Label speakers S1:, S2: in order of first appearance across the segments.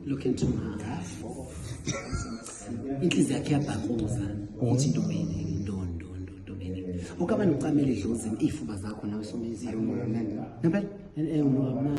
S1: Look into my eyes. Inhliziyo yakhe iyabhakuza uthi ntombi ukaba noqamela edlozini ifuba zakho nawe Somizi.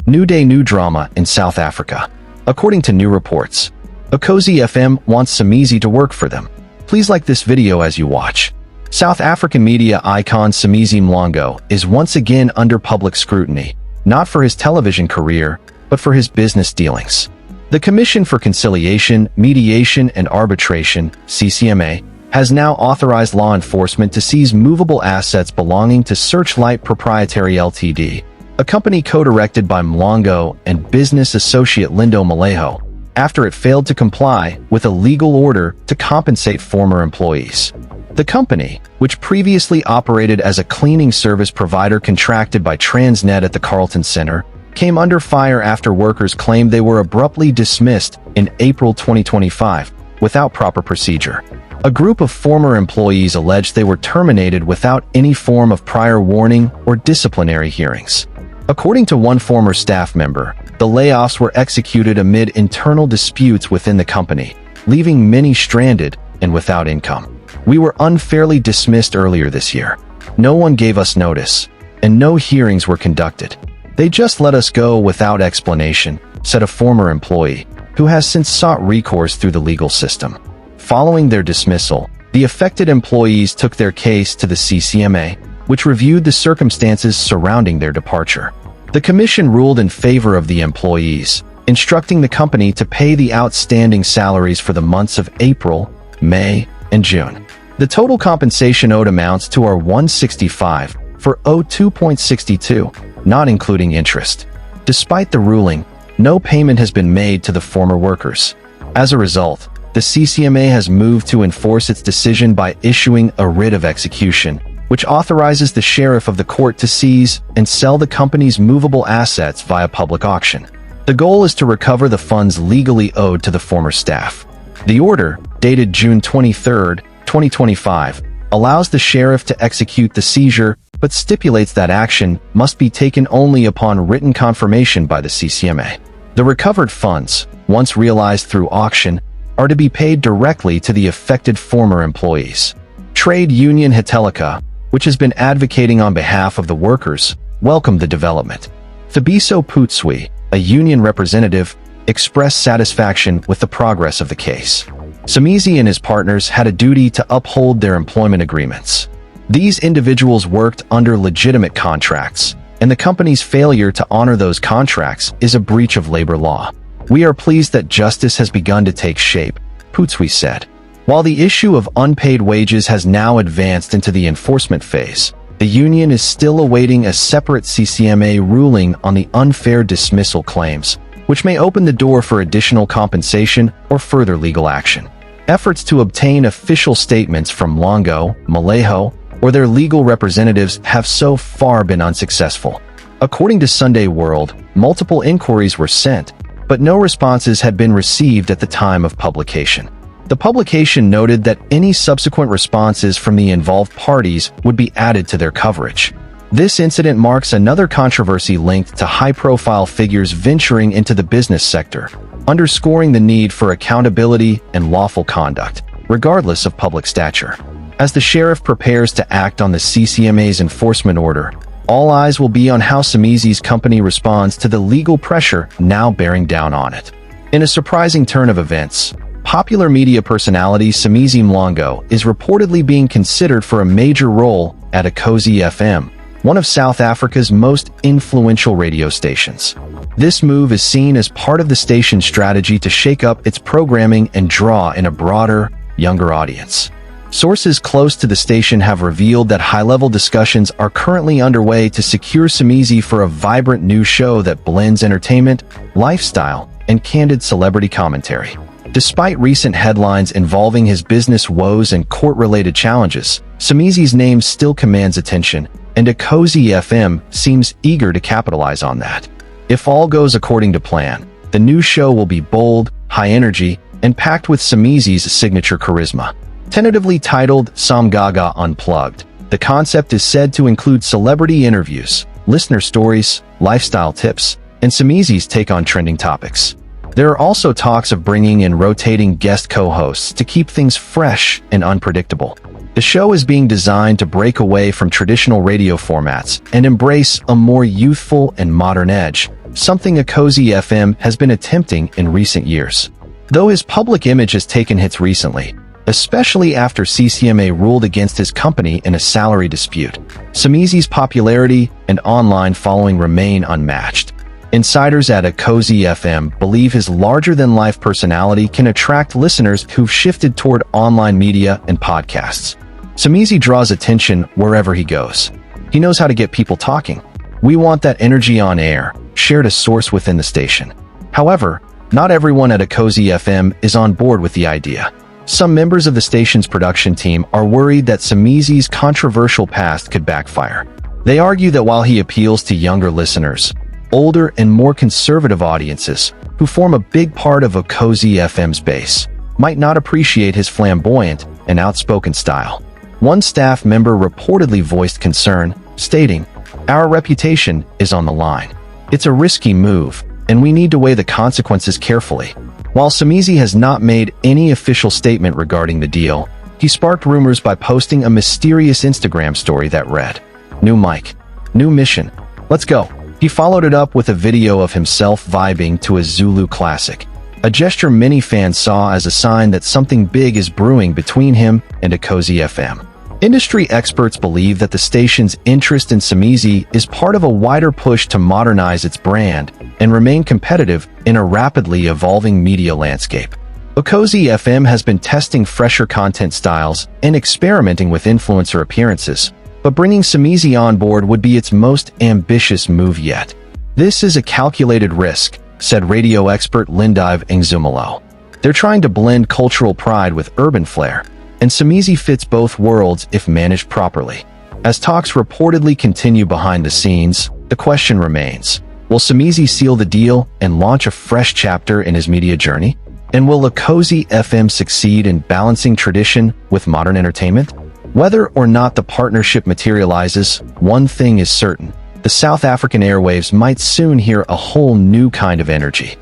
S2: New day, new drama in South Africa. According to new reports, Ukhozi FM wants Somizi to work for them. Please like this video as you watch. South African media icon Somizi Mlongo is once again under public scrutiny, not for his television career, but for his business dealings. The Commission for Conciliation, Mediation and Arbitration, CCMA, has now authorized law enforcement to seize movable assets belonging to Searchlight Proprietary Ltd, a company co-directed by Mlongo and business associate Lindo Malejo, after it failed to comply with a legal order to compensate former employees. The company, which previously operated as a cleaning service provider contracted by Transnet at the Carlton Center, came under fire after workers claimed they were abruptly dismissed in April 2025 without proper procedure. A group of former employees alleged they were terminated without any form of prior warning or disciplinary hearings. According to one former staff member, the layoffs were executed amid internal disputes within the company, leaving many stranded and without income. We were unfairly dismissed earlier this year. No one gave us notice, and no hearings were conducted. They just let us go without explanation, said a former employee, who has since sought recourse through the legal system. Following their dismissal, the affected employees took their case to the CCMA, which reviewed the circumstances surrounding their departure. The commission ruled in favor of the employees, instructing the company to pay the outstanding salaries for the months of April, May, and June. The total compensation owed amounts to R165 for O2.62, not including interest. Despite the ruling, no payment has been made to the former workers. As a result, the CCMA has moved to enforce its decision by issuing a writ of execution, which authorizes the sheriff of the court to seize and sell the company's movable assets via public auction. The goal is to recover the funds legally owed to the former staff. The order, dated June 23, 2025, allows the sheriff to execute the seizure, but stipulates that action must be taken only upon written confirmation by the CCMA. The recovered funds, once realized through auction, are to be paid directly to the affected former employees. Trade Union Hitelica, which has been advocating on behalf of the workers, welcomed the development. Thabiso Putsui, a union representative, expressed satisfaction with the progress of the case. Somizi and his partners had a duty to uphold their employment agreements. These individuals worked under legitimate contracts, and the company's failure to honor those contracts is a breach of labor law. We are pleased that justice has begun to take shape, Putsui said. While the issue of unpaid wages has now advanced into the enforcement phase, the union is still awaiting a separate CCMA ruling on the unfair dismissal claims, which may open the door for additional compensation or further legal action. Efforts to obtain official statements from Mlongo, Malejo, or their legal representatives have so far been unsuccessful. According to Sunday World, multiple inquiries were sent, but no responses had been received at the time of publication. The publication noted that any subsequent responses from the involved parties would be added to their coverage. This incident marks another controversy linked to high-profile figures venturing into the business sector, underscoring the need for accountability and lawful conduct, regardless of public stature. As the sheriff prepares to act on the CCMA's enforcement order, all eyes will be on how Somizi's company responds to the legal pressure now bearing down on it. In a surprising turn of events, popular media personality Somizi Mlongo is reportedly being considered for a major role at Ukhozi FM, one of South Africa's most influential radio stations. This move is seen as part of the station's strategy to shake up its programming and draw in a broader, younger audience. Sources close to the station have revealed that high-level discussions are currently underway to secure Somizi for a vibrant new show that blends entertainment, lifestyle, and candid celebrity commentary. Despite recent headlines involving his business woes and court-related challenges, Somizi's name still commands attention, and Ukhozi FM seems eager to capitalize on that. If all goes according to plan, the new show will be bold, high-energy, and packed with Somizi's signature charisma. Tentatively titled Samgaga Unplugged, the concept is said to include celebrity interviews, listener stories, lifestyle tips, and Somizi's take on trending topics. There are also talks of bringing in rotating guest co-hosts to keep things fresh and unpredictable. The show is being designed to break away from traditional radio formats and embrace a more youthful and modern edge, something Ukhozi FM has been attempting in recent years. Though his public image has taken hits recently, especially after CCMA ruled against his company in a salary dispute, Somizi's popularity and online following remain unmatched. Insiders at Ukhozi FM believe his larger-than-life personality can attract listeners who've shifted toward online media and podcasts. Somizi draws attention wherever he goes. He knows how to get people talking. We want that energy on air, shared a source within the station. However, not everyone at Ukhozi FM is on board with the idea. Some members of the station's production team are worried that Somizi's controversial past could backfire. They argue that while he appeals to younger listeners, older and more conservative audiences, who form a big part of Ukhozi FM's base, might not appreciate his flamboyant and outspoken style. One staff member reportedly voiced concern, stating, "Our reputation is on the line. It's a risky move, and we need to weigh the consequences carefully." While Somizi has not made any official statement regarding the deal, he sparked rumors by posting a mysterious Instagram story that read, "New mic, new mission, let's go." He followed it up with a video of himself vibing to a Zulu classic, a gesture many fans saw as a sign that something big is brewing between him and Ukhozi FM. Industry experts believe that the station's interest in Somizi is part of a wider push to modernize its brand and remain competitive in a rapidly evolving media landscape. Ukhozi FM has been testing fresher content styles and experimenting with influencer appearances, but bringing Somizi on board would be its most ambitious move yet. "This is a calculated risk," said radio expert Lindive Ngzumalo. "They're trying to blend cultural pride with urban flair, and Somizi fits both worlds if managed properly." As talks reportedly continue behind the scenes, the question remains, will Somizi seal the deal and launch a fresh chapter in his media journey? And will Ukhozi FM succeed in balancing tradition with modern entertainment? Whether or not the partnership materializes, one thing is certain: the South African airwaves might soon hear a whole new kind of energy.